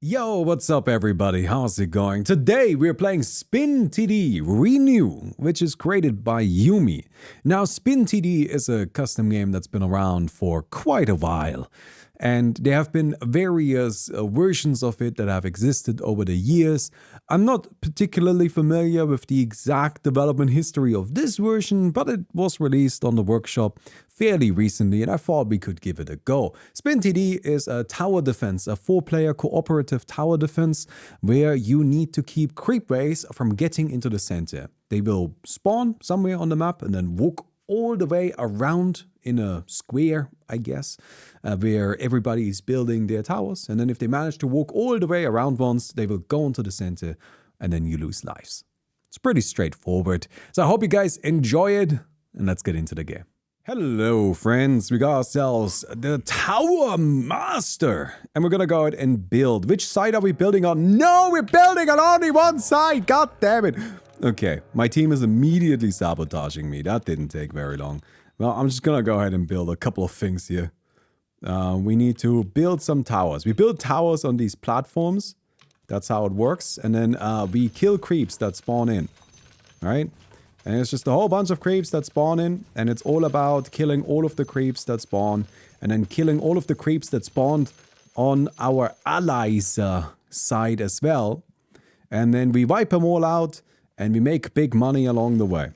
Yo, what's up everybody? How's it going? Today we're playing Spin TD Renew, which is created by Baumi. Now, Spin TD is a custom game that's been around for quite a while. And there have been various versions of it that have existed over the years. I'm not particularly familiar with the exact development history of this version, but it was released on the workshop fairly recently and I thought we could give it a go. Spin TD is a tower defense, a 4-player cooperative tower defense where you need to keep creepways from getting into the center. They will spawn somewhere on the map and then walk all the way around in a square, I guess, where everybody is building their towers. And then if they manage to walk all the way around once, they will go into the center and then you lose lives. It's pretty straightforward. So I hope you guys enjoy it and let's get into the game. Hello friends, we got ourselves the Tower Master and we're gonna go ahead and build. Which side are we building on? No, we're building on only one side, god damn it. Okay, my team is immediately sabotaging me. That didn't take very long. Well, I'm just gonna go ahead and build a couple of things here. We need to build some towers. We build towers on these platforms. That's how it works. And then we kill creeps that spawn in. Alright? And it's just a whole bunch of creeps that spawn in. And it's all about killing all of the creeps that spawn. And then killing all of the creeps that spawned on our allies' side as well. And then we wipe them all out. And we make big money along the way.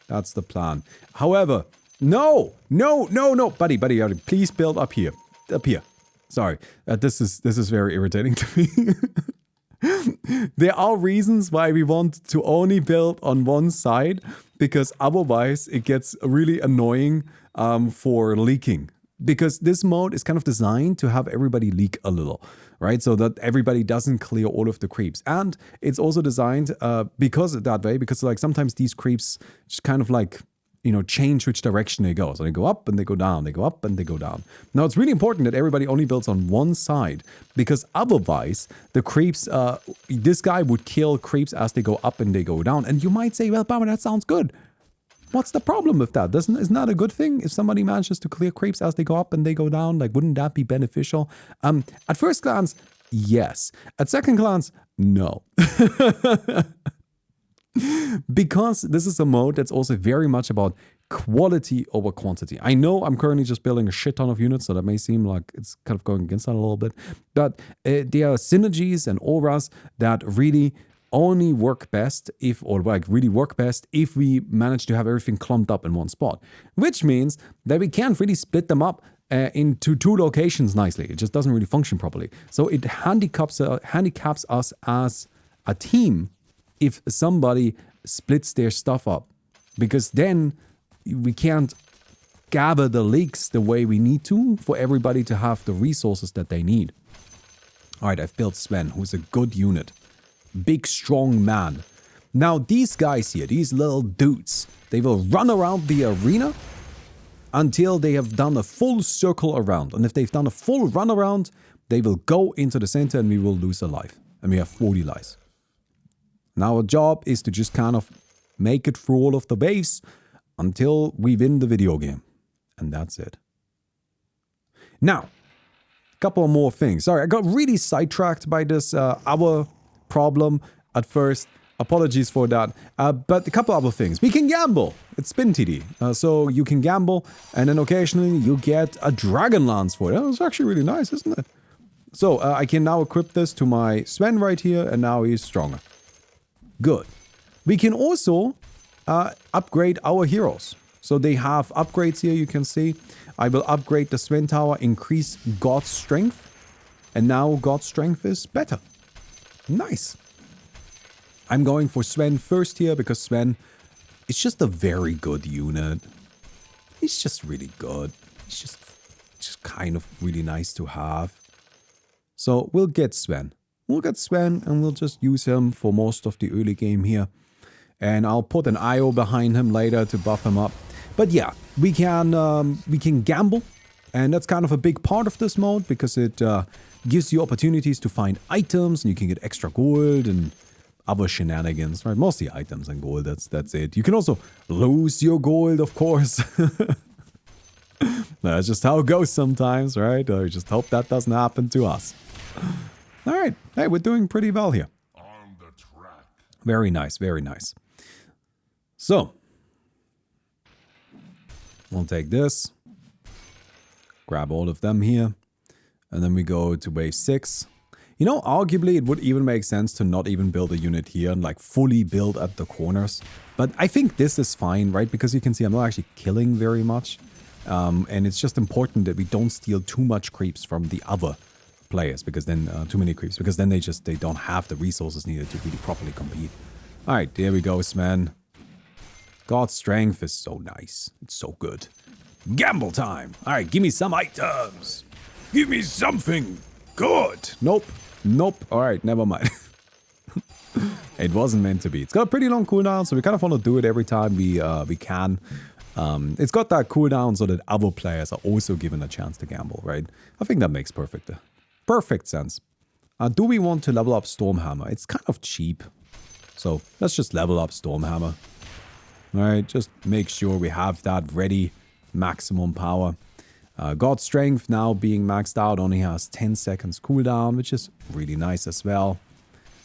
That's the plan. However, no, buddy, please build up here. Up here. Sorry, this is very irritating to me. There are reasons why we want to only build on one side, because otherwise it gets really annoying for leaking. Because this mode is kind of designed to have everybody leak a little, right? So that everybody doesn't clear all of the creeps. And it's also designed because that way, because like sometimes these creeps just kind of like, you know, change which direction they go. So they go up and they go down, they go up and they go down. Now it's really important that everybody only builds on one side, because otherwise the creeps, this guy would kill creeps as they go up and they go down. And you might say, well, Baumi, that sounds good. What's the problem with that? Isn't that a good thing? If somebody manages to clear creeps as they go up and they go down, like, wouldn't that be beneficial? At first glance, yes. At second glance, no. Because this is a mode that's also very much about quality over quantity. I know I'm currently just building a shit ton of units, so that may seem like it's kind of going against that a little bit. But there are synergies and auras that really only work best if we manage to have everything clumped up in one spot. Which means that we can't really split them up into two locations nicely. It just doesn't really function properly. So it handicaps us as a team if somebody splits their stuff up. Because then we can't gather the leaks the way we need to for everybody to have the resources that they need. Alright, I've built Sven, who's a good unit. Big, strong man. Now, these guys here, these little dudes, they will run around the arena until they have done a full circle around. And if they've done a full run around, they will go into the center and we will lose a life. And we have 40 lives. Now, our job is to just kind of make it through all of the waves until we win the video game. And that's it. Now, a couple more things. Sorry, I got really sidetracked by this hour problem at first. Apologies for that. But a couple other things. We can gamble. It's Spin TD. So you can gamble and then occasionally you get a Dragon Lance for it. It's actually really nice, isn't it? So I can now equip this to my Sven right here and now he's stronger. Good. We can also upgrade our heroes. So they have upgrades here, you can see. I will upgrade the Sven Tower, increase God's strength. And now God's strength is better. Nice. I'm going for Sven first here because Sven is just a very good unit. He's just really good. He's just kind of really nice to have. So we'll get Sven. We'll get Sven and we'll just use him for most of the early game here. And I'll put an IO behind him later to buff him up. But yeah, we can gamble. And that's kind of a big part of this mode because it gives you opportunities to find items and you can get extra gold and other shenanigans, right? Mostly items and gold, that's it. You can also lose your gold, of course. That's just how it goes sometimes, right? I just hope that doesn't happen to us. All right. Hey, we're doing pretty well here. On the track. Very nice, very nice. So, we'll take this. Grab all of them here. And then we go to wave 6. You know, arguably it would even make sense to not even build a unit here and like fully build at the corners. But I think this is fine, right? Because you can see I'm not actually killing very much. And it's just important that we don't steal too much creeps from the other players. Because then, too many creeps. Because then they don't have the resources needed to really properly compete. Alright, there we go, Sven. God's strength is so nice. It's so good. Gamble time. Alright, give me some items. Give me something good. Nope. Nope. Alright, never mind. It wasn't meant to be. It's got a pretty long cooldown, so we kind of want to do it every time we can. It's got that cooldown so that other players are also given a chance to gamble, right? I think that makes perfect sense. Do we want to level up Stormhammer? It's kind of cheap. So let's just level up Stormhammer. Alright, just make sure we have that ready. Maximum power. God's Strength now being maxed out only has 10 seconds cooldown, which is really nice as well.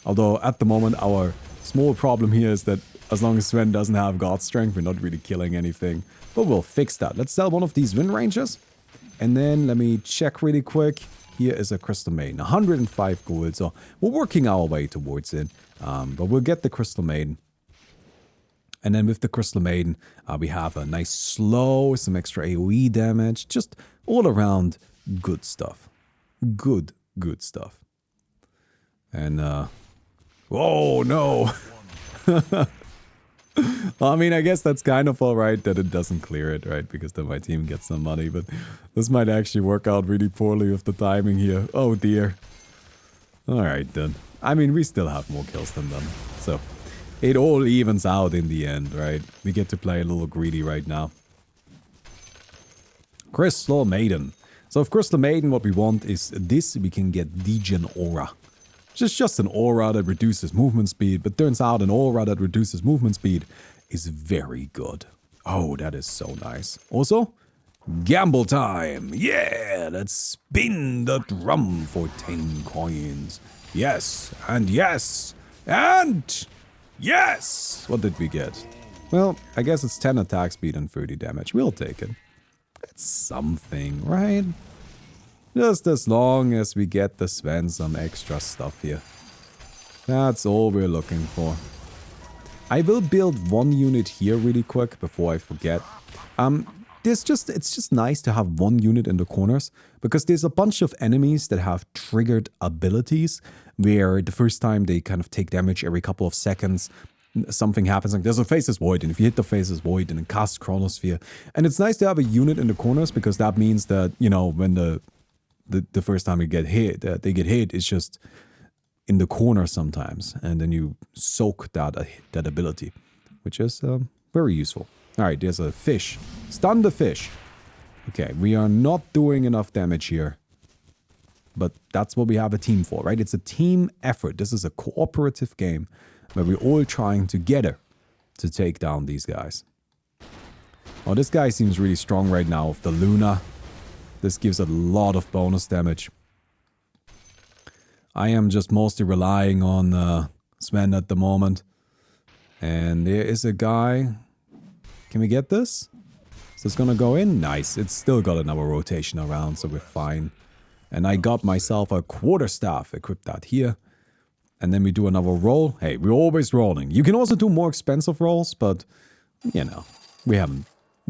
Although at the moment our small problem here is that as long as Sven doesn't have God's Strength, we're not really killing anything. But we'll fix that. Let's sell one of these Wind Rangers. And then let me check really quick. Here is a Crystal Maiden, 105 gold. So we're working our way towards it. But we'll get the Crystal Maiden. And then with the Crystal Maiden, we have a nice slow, some extra AoE damage. Just all around good stuff. Good stuff. And, oh no! I mean, I guess that's kind of alright that it doesn't clear it, right? Because then my team gets some money. But this might actually work out really poorly with the timing here. Oh dear. Alright then. I mean, we still have more kills than them. So it all evens out in the end, right? We get to play a little greedy right now. Crystal Maiden. So of Crystal Maiden, what we want is this. We can get Degen Aura. Just an aura that reduces movement speed, but turns out an aura that reduces movement speed is very good. Oh, that is so nice. Also, gamble time. Yeah, let's spin the drum for 10 coins. Yes, and yes, and yes. What did we get? Well, I guess it's 10 attack speed and 30 damage. We'll take it. It's something, right? Just as long as we get the Sven some extra stuff here. That's all we're looking for. I will build one unit here really quick before I forget. It's just nice to have one unit in the corners, because there's a bunch of enemies that have triggered abilities where the first time they kind of take damage every couple of seconds. Something happens, like there's a Faceless Void, and if you hit the Faceless Void, then it casts Chronosphere. And it's nice to have a unit in the corners, because that means that, you know, when the first time they get hit, it's just in the corner sometimes, and then you soak that ability, which is very useful. All right, there's a fish. Stun the fish. Okay, we are not doing enough damage here, but that's what we have a team for, right? It's a team effort. This is a cooperative game where we're all trying together to take down these guys. Oh, this guy seems really strong right now with the Luna. This gives a lot of bonus damage. I am just mostly relying on Sven at the moment. And there is a guy. Can we get this? Is this gonna go in? Nice. It's still got another rotation around, so we're fine. And I got myself a quarterstaff. Equip that here. And then we do another roll. Hey, we're always rolling. You can also do more expensive rolls, but, you know, we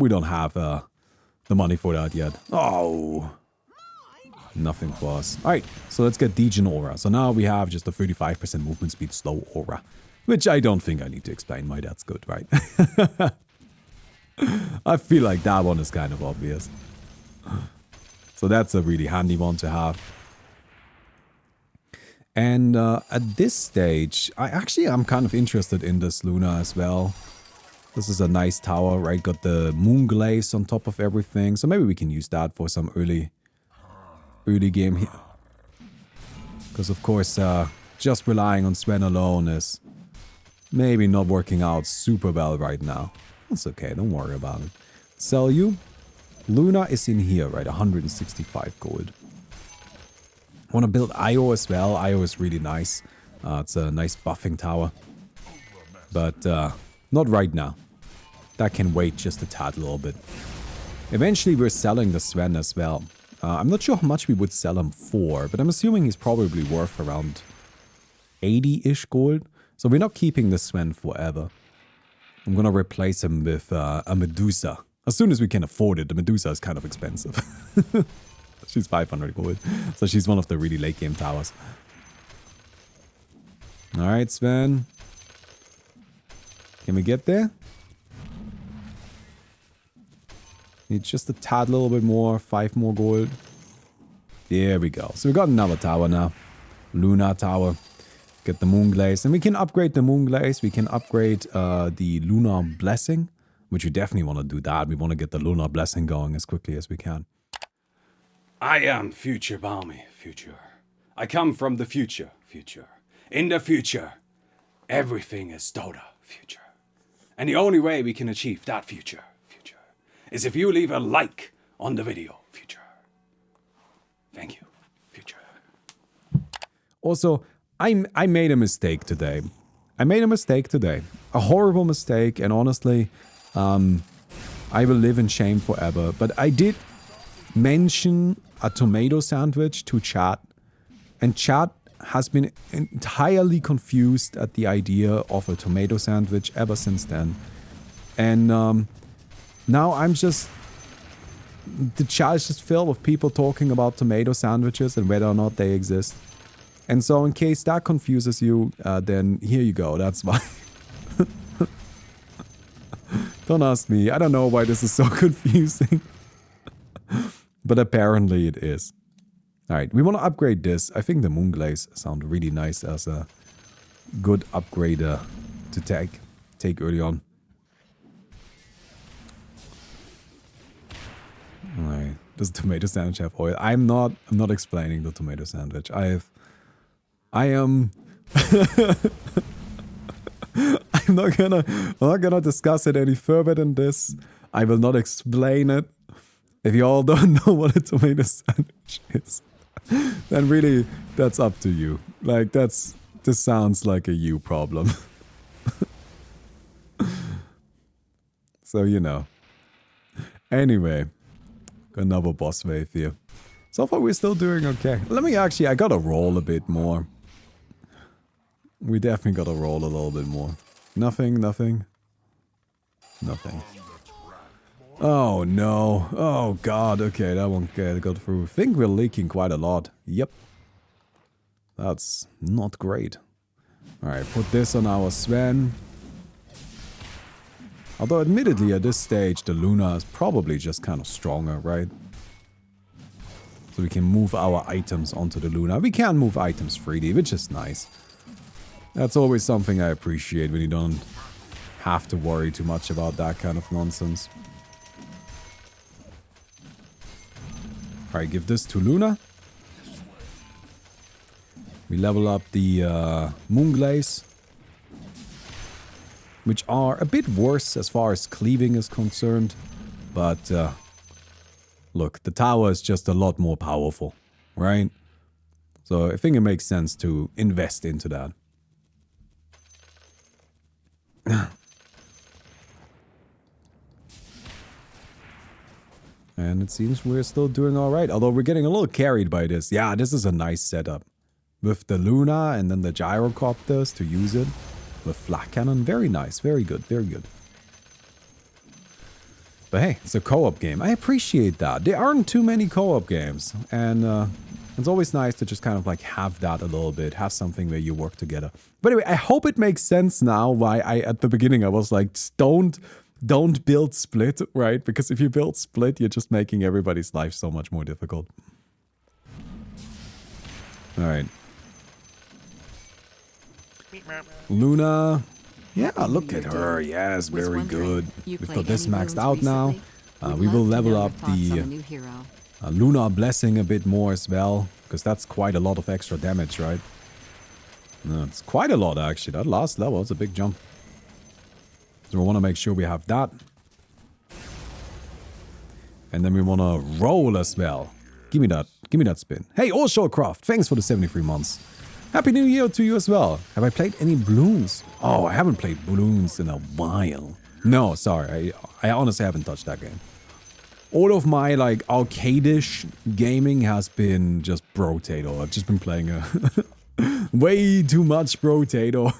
don't have the money for that yet. Oh, nothing for us. All right, so let's get Degen Aura. So now we have just a 35% movement speed slow aura, which I don't think I need to explain why that's good, right? I feel like that one is kind of obvious. So that's a really handy one to have. And at this stage, I'm kind of interested in this Luna as well. This is a nice tower, right? Got the moon glaze on top of everything. So maybe we can use that for some early game here. Because of course, just relying on Sven alone is maybe not working out super well right now. That's okay, don't worry about it. Sell you. Luna is in here, right? 165 gold. Want to build IO as well. IO is really nice. It's a nice buffing tower. But not right now. That can wait just a tad little bit. Eventually we're selling the Sven as well. I'm not sure how much we would sell him for, but I'm assuming he's probably worth around 80-ish gold. So we're not keeping the Sven forever. I'm gonna replace him with a Medusa. As soon as we can afford it. The Medusa is kind of expensive. She's 500 gold. So she's one of the really late game towers. Alright, Sven. Can we get there? Need just a tad little bit more. 5 more gold. There we go. So we got another tower now. Luna tower. Get the Moon Glaze. And we can upgrade the Moon Glaze. We can upgrade the Lunar Blessing. Which we definitely want to do that. We want to get the Lunar Blessing going as quickly as we can. I am future Baumi, future. I come from the future, future. In the future, everything is Dota, future. And the only way we can achieve that future, future, is if you leave a like on the video, future. Thank you, future. Also, I made a mistake today. A horrible mistake, and honestly, I will live in shame forever. But I did mention a tomato sandwich to chat, and chat has been entirely confused at the idea of a tomato sandwich ever since then. And now I'm just... The chat is just filled with people talking about tomato sandwiches and whether or not they exist. And so in case that confuses you, then here you go. That's why. Don't ask me. I don't know why this is so confusing. But apparently it is. Alright, we want to upgrade this. I think the Moon Glaze sound really nice as a good upgrade to take early on. Alright, does the tomato sandwich have oil? I'm not explaining the tomato sandwich. I am I'm not gonna discuss it any further than this. I will not explain it. If you all don't know what a tomato sandwich is, then really that's up to you. Like this sounds like a you problem. So you know. Anyway, got another boss wave here. So far we're still doing okay. I gotta roll a bit more. We definitely gotta roll a little bit more. Nothing. Oh no. Oh god. Okay, that won't go through. I think we're leaking quite a lot. Yep. That's not great. Alright, put this on our Sven. Although admittedly at this stage the Luna is probably just kind of stronger, right? So we can move our items onto the Luna. We can move items freely, which is nice. That's always something I appreciate when you don't have to worry too much about that kind of nonsense. Alright, give this to Luna. We level up the Moon Glaze, which are a bit worse as far as cleaving is concerned. But look, the tower is just a lot more powerful, right? So I think it makes sense to invest into that. And it seems we're still doing alright, although we're getting a little carried by this. Yeah, this is a nice setup. With the Luna and then the gyrocopters to use it. With flak cannon, very nice, very good, very good. But hey, it's a co-op game. I appreciate that. There aren't too many co-op games. And it's always nice to just kind of like have that a little bit. Have something where you work together. But anyway, I hope it makes sense now why at the beginning I was like, don't build Split, right? Because if you build Split, you're just making everybody's life so much more difficult. Alright. Luna. Yeah, look at her. Yes, very good. We've got this maxed out now. We will level up the Lunar Blessing a bit more as well. Because that's quite a lot of extra damage, right? No, it's quite a lot actually. That last level is a big jump. So we want to make sure we have that. And then we want to roll as well. Give me that. Give me that spin. Hey, Orshawcraft, thanks for the 73 months. Happy New Year to you as well. Have I played any Bloons? Oh, I haven't played Bloons in a while. No, sorry. I honestly haven't touched that game. All of my, like, arcade-ish gaming has been just Brotato. I've just been playing way too much Brotato.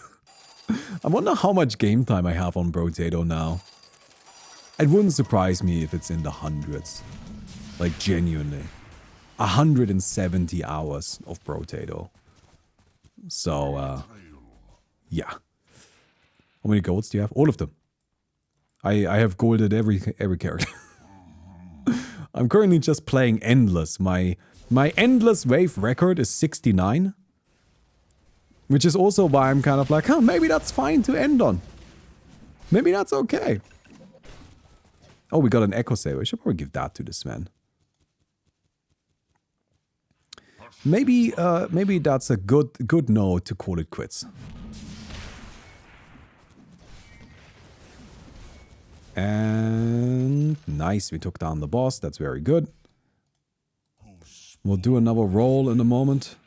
I wonder how much game time I have on Brotato now. It wouldn't surprise me if it's in the hundreds. Like, genuinely. 170 hours of Brotato. So, yeah. How many golds do you have? All of them. I have golded every character. I'm currently just playing Endless. My Endless Wave record is 69. Which is also why I'm kind of like, huh, maybe that's fine to end on. Maybe that's okay. Oh, we got an Echo Saber. I should probably give that to this man. Maybe that's a good note to call it quits. And nice, we took down the boss. That's very good. We'll do another roll in a moment.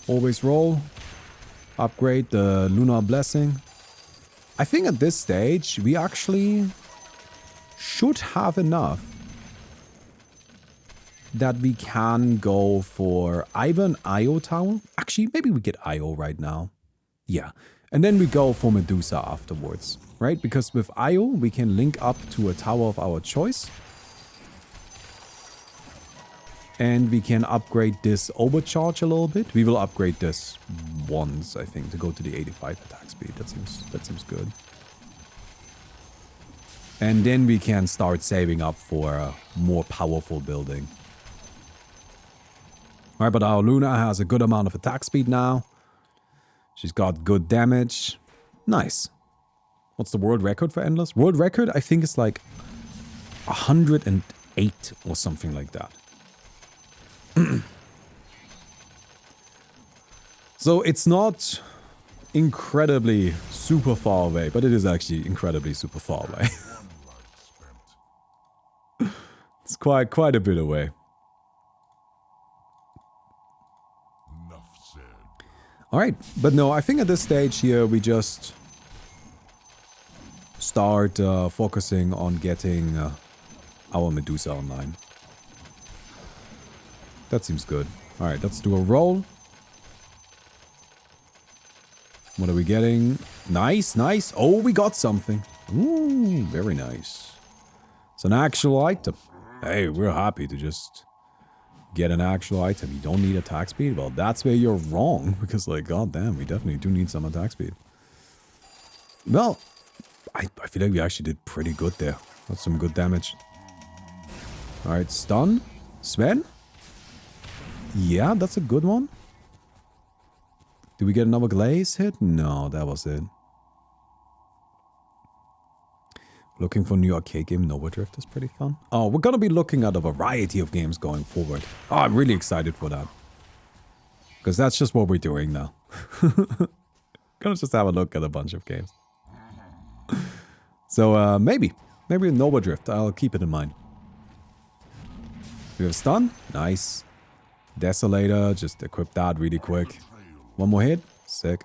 Always roll. Upgrade the Lunar Blessing. I think at this stage we actually should have enough that we can go for either an IO tower. Actually, maybe we get IO right now. Yeah. And then we go for Medusa afterwards, right? Because with IO, we can link up to a tower of our choice. And we can upgrade this overcharge a little bit. We will upgrade this once, I think, to go to the 85 attack speed. That seems good. And then we can start saving up for a more powerful building. Alright, but our Luna has a good amount of attack speed now. She's got good damage. Nice. What's the world record for Endless? World record, I think, is like 108 or something like that. So it's not incredibly super far away, but it is actually incredibly super far away. It's quite a bit away. Alright, but no, I think at this stage here we just start focusing on getting our Medusa online. That seems good. Alright, let's do a roll. What are we getting? Nice, nice. Oh, we got something. Ooh, very nice. It's an actual item. Hey, we're happy to just get an actual item. You don't need attack speed? Well, that's where you're wrong. Because, like, goddamn, we definitely do need some attack speed. Well, I feel like we actually did pretty good there. That's some good damage. Alright, stun. Sven? Yeah, that's a good one. Did we get another glaze hit? No, that was it. Looking for a new arcade game, Nova Drift is pretty fun. Oh, we're gonna be looking at a variety of games going forward. Oh, I'm really excited for that. Because that's just what we're doing now. Gonna just have a look at a bunch of games. So, maybe Nova Drift. I'll keep it in mind. We have stun. Nice. Desolator. Just equip that really quick. One more hit. Sick.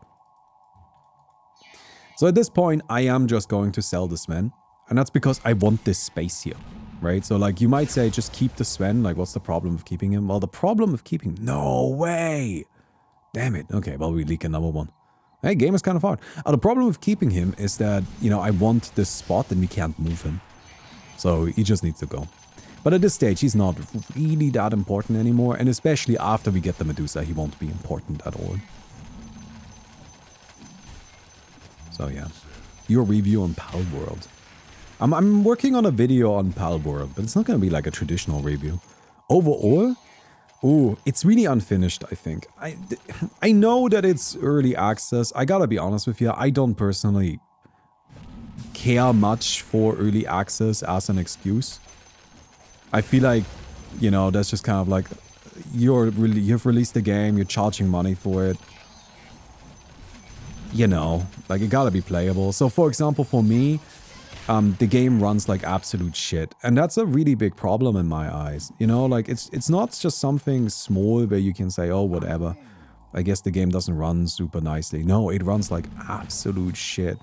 So at this point, I am just going to sell the Sven. And that's because I want this space here. Right? So like, you might say, just keep the Sven. Like, what's the problem of keeping him? Well, the problem of keeping... No way! Damn it. Okay, well, we leak another one. Hey, game is kind of hard. The problem with keeping him is that, you know, I want this spot and we can't move him. So he just needs to go. But at this stage, he's not really that important anymore. And especially after we get the Medusa, he won't be important at all. So yeah. Your review on Pal World. I'm working on a video on Pal World, but it's not going to be like a traditional review. Overall... Ooh, it's really unfinished, I think. I know that it's early access. I gotta be honest with you, I don't personally care much for early access as an excuse. I feel like, you know, that's just kind of like, you've released the game, you're charging money for it. You know, like, it gotta be playable. So, for example, for me, the game runs like absolute shit. And that's a really big problem in my eyes. You know, like it's not just something small where you can say, oh, whatever. I guess the game doesn't run super nicely. No, it runs like absolute shit.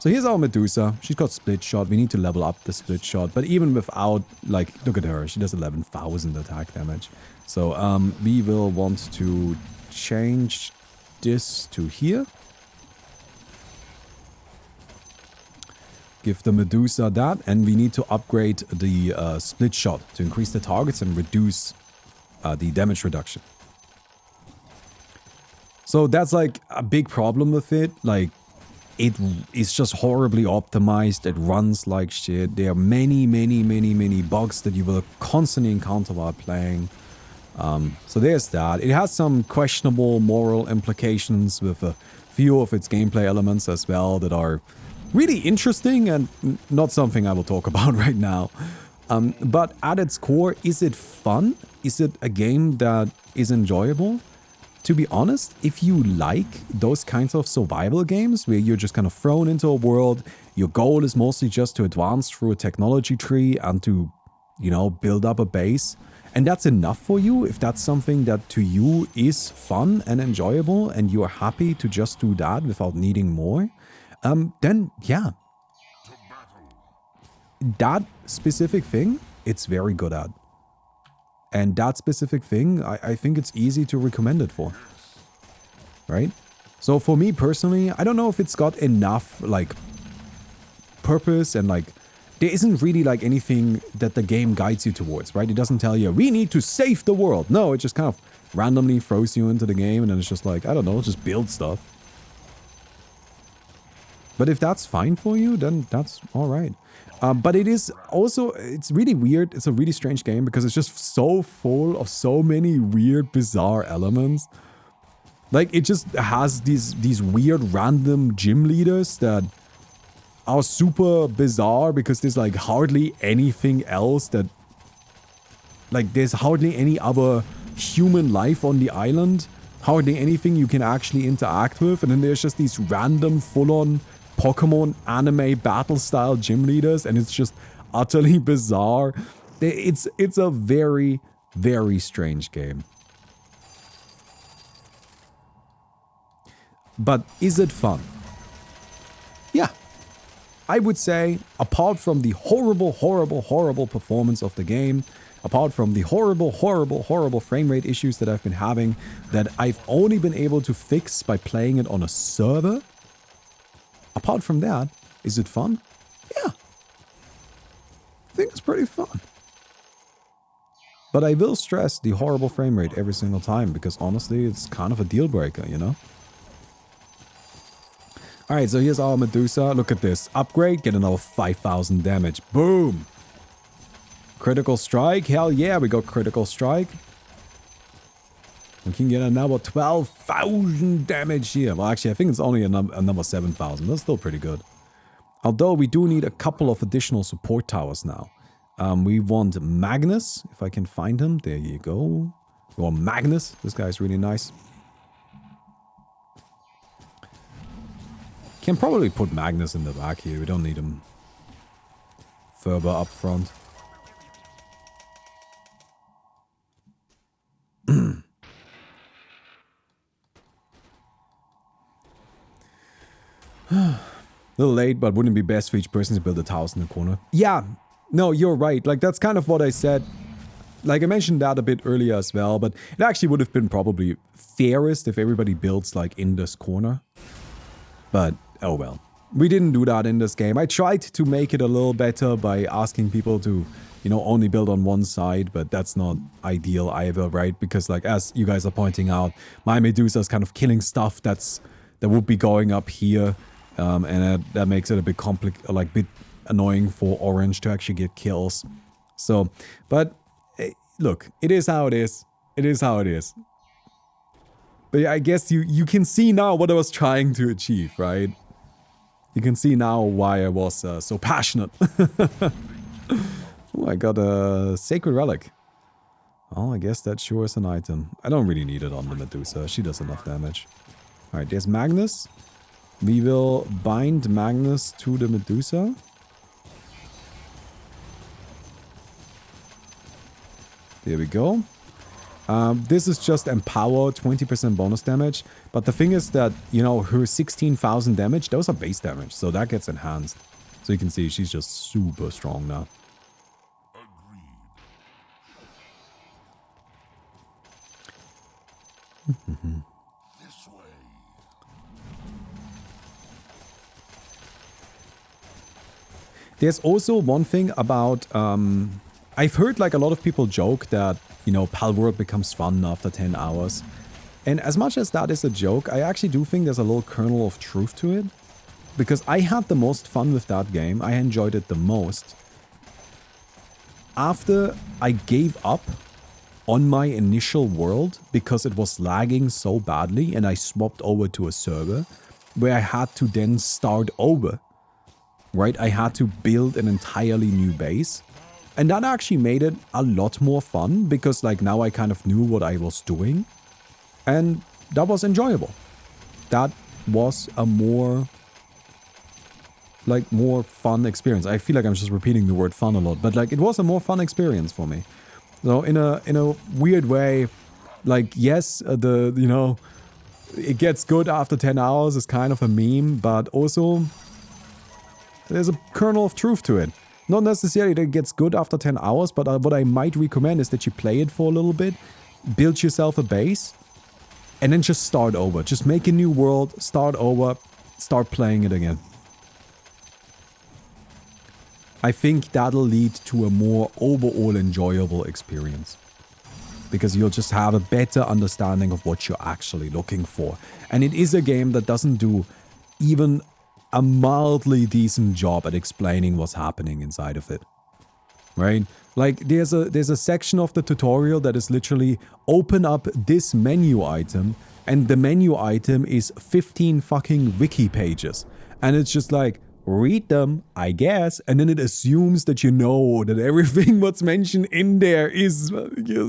So here's our Medusa. She's got split shot. We need to level up the split shot. But even without, like, look at her. She does 11,000 attack damage. So we will want to change this to here. Give the Medusa that. And we need to upgrade the split shot to increase the targets and reduce the damage reduction. So that's like a big problem with it. Like, it is just horribly optimized. It runs like shit. There are many bugs that you will constantly encounter while playing. So there's that. It has some questionable moral implications with a few of its gameplay elements as well that are really interesting and not something I will talk about right now. But at its core, is it fun? Is it a game that is enjoyable? To be honest, if you like those kinds of survival games where you're just kind of thrown into a world, your goal is mostly just to advance through a technology tree and to, you know, build up a base, and that's enough for you, if that's something that to you is fun and enjoyable and you are happy to just do that without needing more, then yeah. That specific thing, it's very good at. And that specific thing, I think it's easy to recommend it for. Right? So for me personally, I don't know if it's got enough, like, purpose and, like, there isn't really, like, anything that the game guides you towards, right? It doesn't tell you, we need to save the world. No, it just kind of randomly throws you into the game and then it's just like, I don't know, just build stuff. But if that's fine for you, then that's alright. But it is also, it's really weird. It's a really strange game because it's just so full of so many weird, bizarre elements. Like, it just has these weird, random gym leaders that are super bizarre because there's, like, hardly anything else that... Like, there's hardly any other human life on the island. Hardly anything you can actually interact with. And then there's just these random, full-on Pokemon anime battle style gym leaders, and it's just utterly bizarre. It's a very, very strange game. But is it fun? Yeah. I would say, apart from the horrible performance of the game, apart from the horrible frame rate issues that I've been having, that I've only been able to fix by playing it on a server, apart from that, is it fun? Yeah. I think it's pretty fun. But I will stress the horrible frame rate every single time because honestly, it's kind of a deal breaker, you know? Alright, so here's our Medusa. Look at this. Upgrade, get another 5,000 damage. Boom! Critical strike. Hell yeah, we got critical strike. We can get another 12,000 damage here. Well, actually, I think it's only another 7,000. That's still pretty good. Although we do need a couple of additional support towers now. We want Magnus, if I can find him. There you go. We want Magnus. This guy's really nice. Can probably put Magnus in the back here. We don't need him further up front. A little late, but wouldn't it be best for each person to build a house in the corner? Yeah, no, you're right. Like, that's kind of what I said. Like, I mentioned that a bit earlier as well, but it actually would have been probably fairest if everybody builds, like, in this corner. But, oh well. We didn't do that in this game. I tried to make it a little better by asking people to, you know, only build on one side, but that's not ideal either, right? Because, like, as you guys are pointing out, my Medusa is kind of killing stuff that would be going up here. And that makes it a bit bit annoying for Orange to actually get kills. So, but look, it is how it is. It is how it is. But yeah, I guess you can see now what I was trying to achieve, right? You can see now why I was so passionate. Oh, I got a Sacred Relic. Oh, I guess that sure is an item. I don't really need it on the Medusa. She does enough damage. Alright, there's Magnus. We will bind Magnus to the Medusa. There we go. This is just Empower, 20% bonus damage. But the thing is that, you know, her 16,000 damage, those are base damage. So that gets enhanced. So you can see she's just super strong now. There's also one thing about, I've heard like a lot of people joke that, you know, Palworld becomes fun after 10 hours. And as much as that is a joke, I actually do think there's a little kernel of truth to it. Because I had the most fun with that game. I enjoyed it the most. After I gave up on my initial world because it was lagging so badly and I swapped over to a server where I had to then start over. Right? I had to build an entirely new base. And that actually made it a lot more fun because like now I kind of knew what I was doing. And that was enjoyable. That was a more fun experience. I feel like I'm just repeating the word fun a lot, but like it was a more fun experience for me. So in a weird way, like yes, you know, it gets good after 10 hours is kind of a meme, but also there's a kernel of truth to it. Not necessarily that it gets good after 10 hours, but what I might recommend is that you play it for a little bit, build yourself a base, and then just start over. Just make a new world, start over, start playing it again. I think that'll lead to a more overall enjoyable experience. Because you'll just have a better understanding of what you're actually looking for. And it is a game that doesn't do even a mildly decent job at explaining what's happening inside of it. Right? Like there's a section of the tutorial that is literally open up this menu item and the menu item is 15 fucking wiki pages. And it's just like, read them, I guess, and then it assumes that you know that everything what's mentioned in there is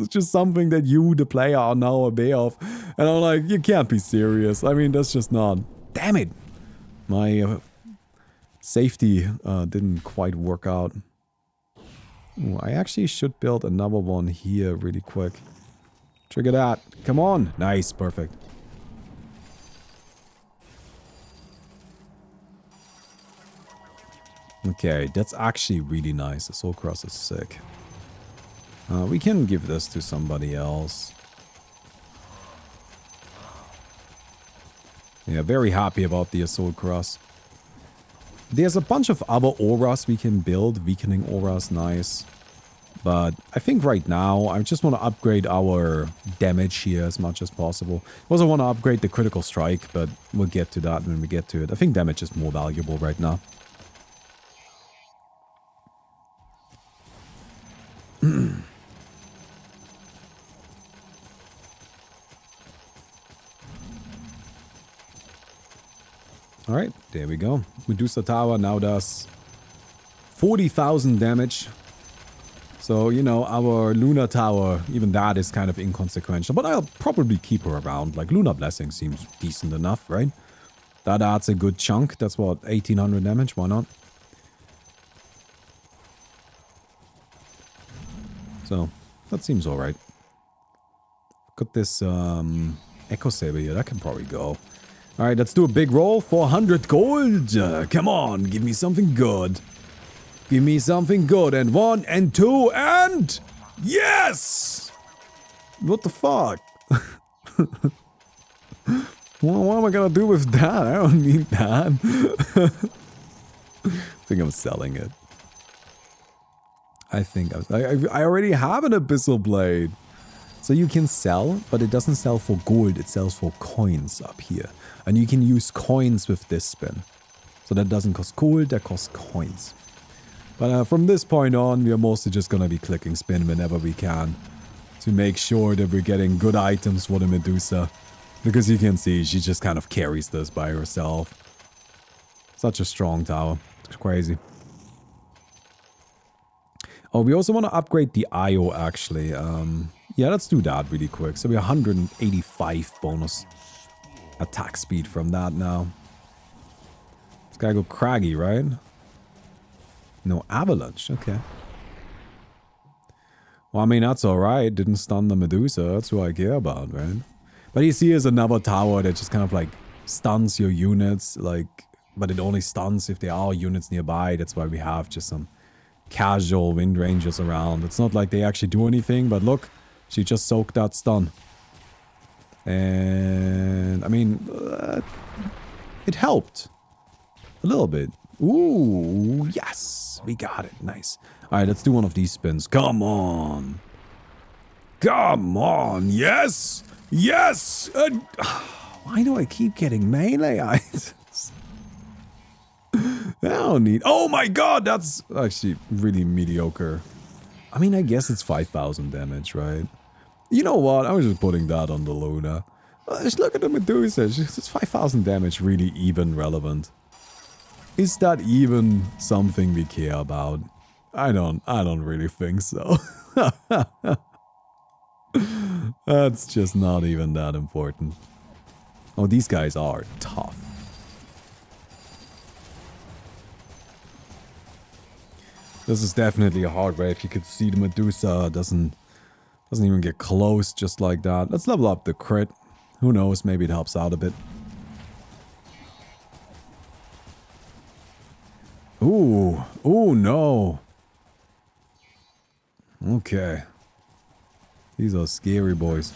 just something that you, the player, are now aware of. And I'm like, you can't be serious. I mean, that's just not... Damn it! My safety didn't quite work out. Ooh, I actually should build another one here really quick. Trigger that. Come on! Nice, perfect. Okay, that's actually really nice. The Soul Cross is sick. We can give this to somebody else. Yeah, very happy about the Assault Cross. There's a bunch of other auras we can build. Weakening auras, nice. But I think right now, I just want to upgrade our damage here as much as possible. Also want to upgrade the critical strike, but we'll get to that when we get to it. I think damage is more valuable right now. Alright, there we go. Medusa Tower now does 40,000 damage. So, you know, our Lunar Tower, even that is kind of inconsequential. But I'll probably keep her around. Like, Lunar Blessing seems decent enough, right? That adds a good chunk. That's what, 1,800 damage? Why not? So, that seems alright. Got this Echo Saber here. That can probably go. Alright, let's do a big roll. 400 gold. Come on, give me something good. Give me something good. And 1 and 2 and... Yes! What the fuck? What am I gonna do with that? I don't need that. I think I'm selling it. I think I already have an Abyssal Blade. So you can sell, but it doesn't sell for gold. It sells for coins up here. And you can use coins with this spin. So that doesn't cost gold, that costs coins. But from this point on, we are mostly just gonna be clicking spin whenever we can. To make sure that we're getting good items for the Medusa. Because you can see, she just kind of carries this by herself. Such a strong tower. It's crazy. Oh, we also want to upgrade the IO actually. Yeah, let's do that really quick. So we have 185 bonus attack speed from that now. It's gotta go craggy, right? No, avalanche. Okay. Well, I mean, that's alright. Didn't stun the Medusa. That's who I care about, right? But you see, here's another tower that just kind of like stuns your units, like, but it only stuns if there are units nearby. That's why we have just some casual wind rangers around. It's not like they actually do anything, but look, she just soaked that stun. And I mean, it helped a little bit. Ooh, yes, we got it. Nice. All right, let's do one of these spins. Come on. Come on. Yes. Yes. Why do I keep getting melee items? I don't need... Oh my god, that's actually really mediocre. I mean, I guess it's 5,000 damage, right? You know what? I was just putting that on the Luna. Just look at the Medusa. It's 5,000 damage really even relevant? Is that even something we care about? I don't really think so. That's just not even that important. Oh, these guys are tough. This is definitely a hard wave. You could see the Medusa doesn't even get close just like that. Let's level up the crit. Who knows, maybe it helps out a bit. Ooh. Ooh, no. Okay. These are scary boys.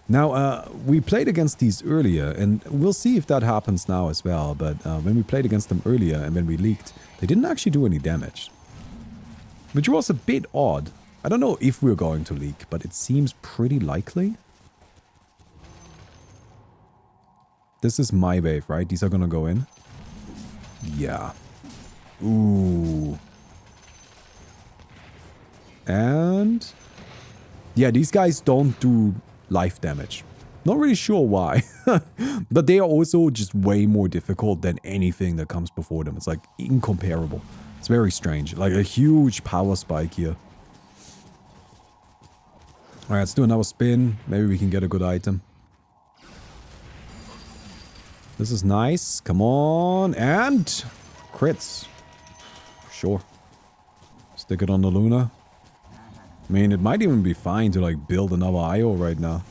Now, we played against these earlier, and we'll see if that happens now as well. But when we played against them earlier and when we leaked, they didn't actually do any damage. Which was a bit odd. I don't know if we're going to leak, but it seems pretty likely. This is my wave, right? These are gonna go in. Yeah. Ooh. And... yeah, these guys don't do life damage. Not really sure why. But they are also just way more difficult than anything that comes before them. It's like incomparable. It's very strange. Like a huge power spike here. Alright, let's do another spin. Maybe we can get a good item. This is nice. Come on. And crits. Sure. Stick it on the Luna. I mean, it might even be fine to like build another IO right now.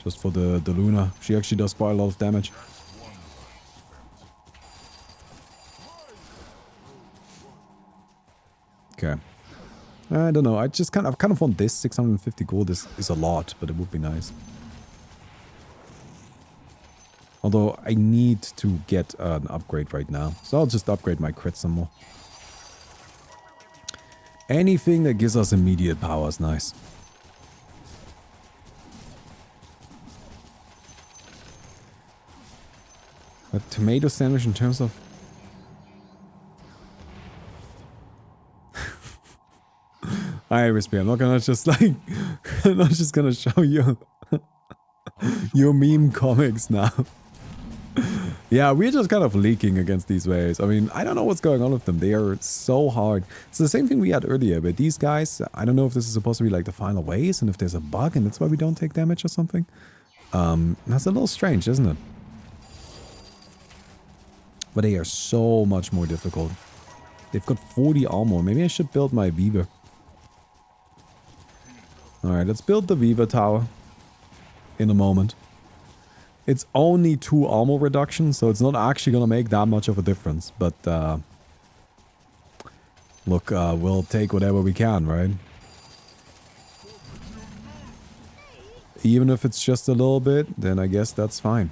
Just for the Luna. She actually does quite a lot of damage. Okay. I don't know. I kind of want this. 650 gold is a lot, but it would be nice. Although I need to get an upgrade right now. So I'll just upgrade my crit some more. Anything that gives us immediate power is nice. A tomato sandwich in terms of... Alright, Rispy, I'm not gonna just like... I'm not just gonna show you your meme comics now. Yeah, we're just kind of leaking against these waves. I mean, I don't know what's going on with them. They are so hard. It's the same thing we had earlier, but these guys, I don't know if this is supposed to be like the final waves and if there's a bug and that's why we don't take damage or something. That's a little strange, isn't it? But they are so much more difficult. They've got 40 armor. Maybe I should build my Weaver. Alright, let's build the Weaver tower in a moment. It's only 2 armor reduction, so it's not actually gonna make that much of a difference. But, look, we'll take whatever we can, right? Even if it's just a little bit, then I guess that's fine.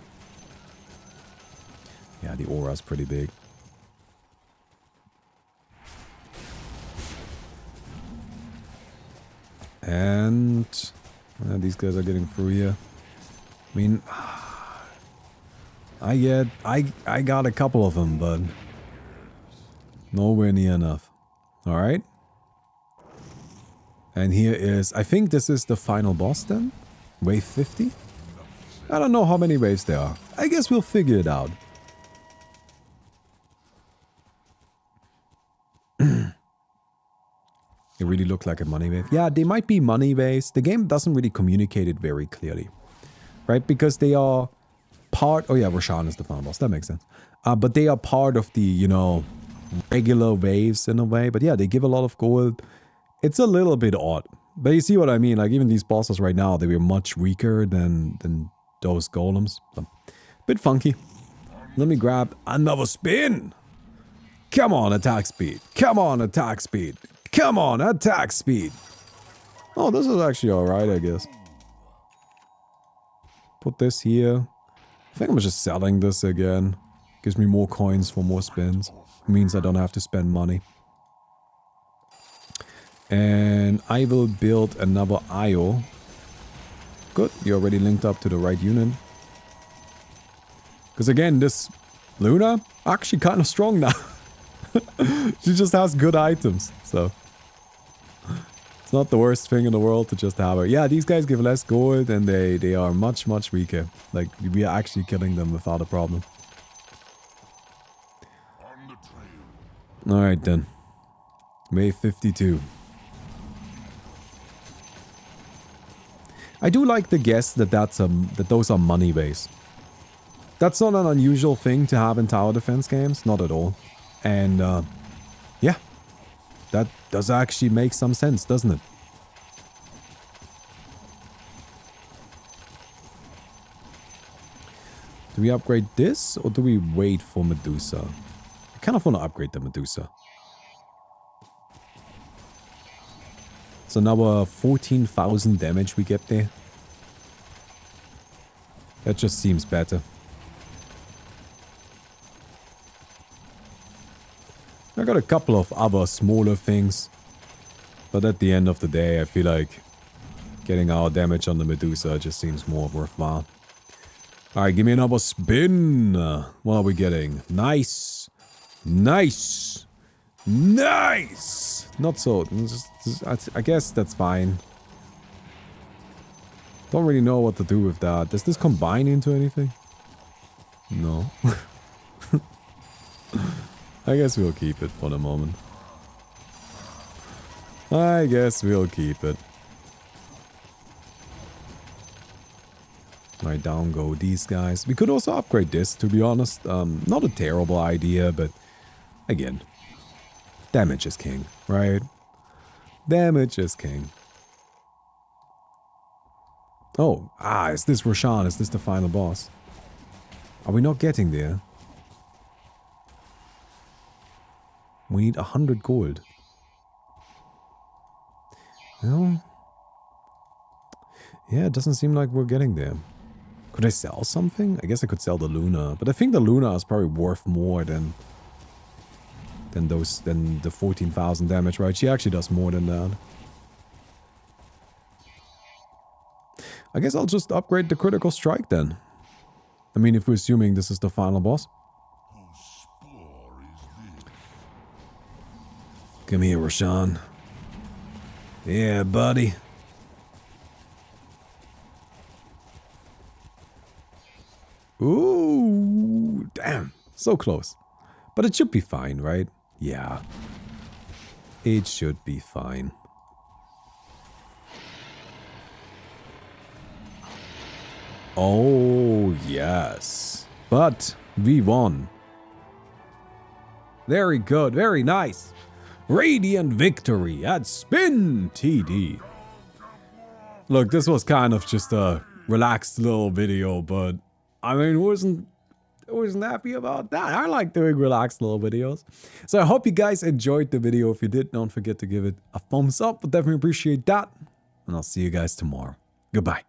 Yeah, the aura's pretty big. And these guys are getting through here. I mean, I got a couple of them, but nowhere near enough. All right. And here is, I think this is the final boss then? Wave 50? I don't know how many waves there are. I guess we'll figure it out. It really looked like a money wave. Yeah, they might be money waves. The game doesn't really communicate it very clearly. Right? Because they are part... Oh yeah, Roshan is the final boss. That makes sense. But they are part of the, you know, regular waves in a way. But yeah, they give a lot of gold. It's a little bit odd. But you see what I mean? Like, even these bosses right now, they were much weaker than those golems. So, bit funky. Let me grab another spin. Come on, attack speed. Come on, attack speed. Come on, attack speed. Oh, this is actually alright, I guess. Put this here. I think I'm just selling this again. Gives me more coins for more spins. Means I don't have to spend money. And I will build another IO. Good, you're already linked up to the right unit. Because again, this Luna, actually kind of strong now. She just has good items, so. It's not the worst thing in the world to just have her. Yeah, these guys give less gold and they are much, much weaker. Like, we are actually killing them without a problem. Alright then. May 52. I do like the guess that that those are money based. That's not an unusual thing to have in tower defense games, not at all. And yeah, that does actually make some sense, doesn't it? Do we upgrade this or do we wait for Medusa? I kind of want to upgrade the Medusa. So now 14,000 damage we get there. That just seems better. I got a couple of other smaller things. But at the end of the day, I feel like getting our damage on the Medusa just seems more worthwhile. Alright, give me another spin. What are we getting? Nice. Nice. Nice! Not so. I guess that's fine. Don't really know what to do with that. Does this combine into anything? No. I guess we'll keep it for the moment. I guess we'll keep it. Alright, down go these guys. We could also upgrade this, to be honest. Not a terrible idea, but again, damage is king, right? Damage is king. Oh, is this Roshan? Is this the final boss? Are we not getting there? We need 100 gold. Well, yeah, it doesn't seem like we're getting there. Could I sell something? I guess I could sell the Luna, but I think the Luna is probably worth more than the 14,000 damage, right? She actually does more than that. I guess I'll just upgrade the critical strike then. I mean, if we're assuming this is the final boss. Come here, Roshan. Yeah, buddy. Ooh, damn. So close. But it should be fine, right? Yeah. It should be fine. Oh, yes. But we won. Very good. Very nice. Radiant victory at Spin TD. Look, this was kind of just a relaxed little video, but I mean, wasn't happy about that. I like doing relaxed little videos. So I hope you guys enjoyed the video. If you did, don't forget to give it a thumbs up. Would definitely appreciate that. And I'll see you guys tomorrow. Goodbye.